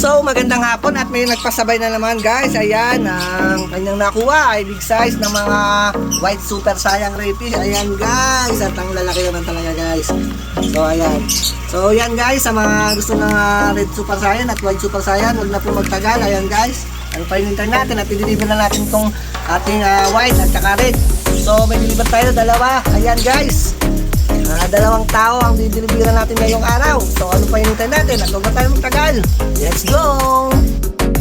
So magandang hapon at may nagpasabay na naman guys. Ayan, ang kanyang nakuha ay big size ng mga white super sayang rapies. Ayan guys, at ang lalaki naman talaga guys. So ayan. So yan guys, sa mga gusto ng red super saiyan at white super saiyan, huwag na po magtagal. Ayan guys, ano pa hinintay natin at i-deliver na natin tong ating white at saka red. So may deliver tayo dalawa. Ayan guys, dalawang tao ang dideliveran natin ngayong araw. So ano pa hinintay natin? At huwag na tayo magtagal. Let's go!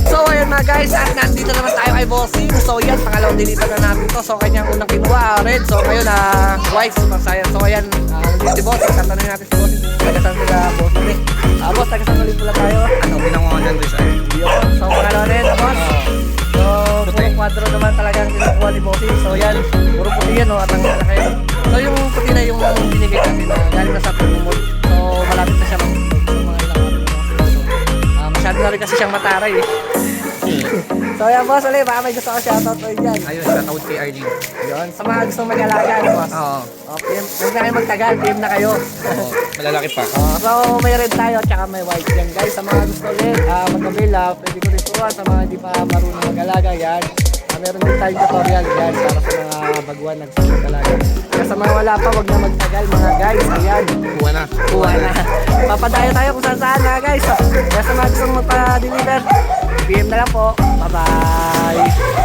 So ayan mga guys, at nandito naman tayo kay Bossing. So yan, pangalawang deliver na natin to. So kanyang unang kinuha, red. So ngayon white, super saiyan. So ayan, nandito si Bossing. Tatanungin natin si Bossing. Taga-saan sila Bossing? Boss, taga-saan ulit pula tayo? Ano, pinangungan doon sa Yun. So pangalawa rin, boss. So puro kwadro naman talaga ang kinukuha ni Bossing. So yan, puro puti yan, at ang malaki. So yung puti na yung binigay natin galing na sa Pumumod. So malapit na siya mga ilang araw. So masyado na rin kasi siyang mataray eh. So yan boss, ulit baka may gusto ko shoutout ulit dyan. ayun, shoutout kay Arlene. Yun, sa mga gusto mag-alaga boss. Oo. PM, huwag na kayo magtagal, PM na kayo. Oo, malalaki pa. So may red tayo at saka may white yan guys. Sa mga gusto ulit mag-avail, pwede ko rin turuan. Sa mga hindi pa marunong mag-alaga yan, meron din tayong tutorial yan para sa mga baguhan nagsusumag-alaga. Kaya sa mga wala pa, huwag na magtagal mga guys. Ayan, Kuha na. kuha na. Papadayo tayo kung saan mga guys. Kaya sa mga gusto magpa-deliver, PM na lang po. Bye-bye!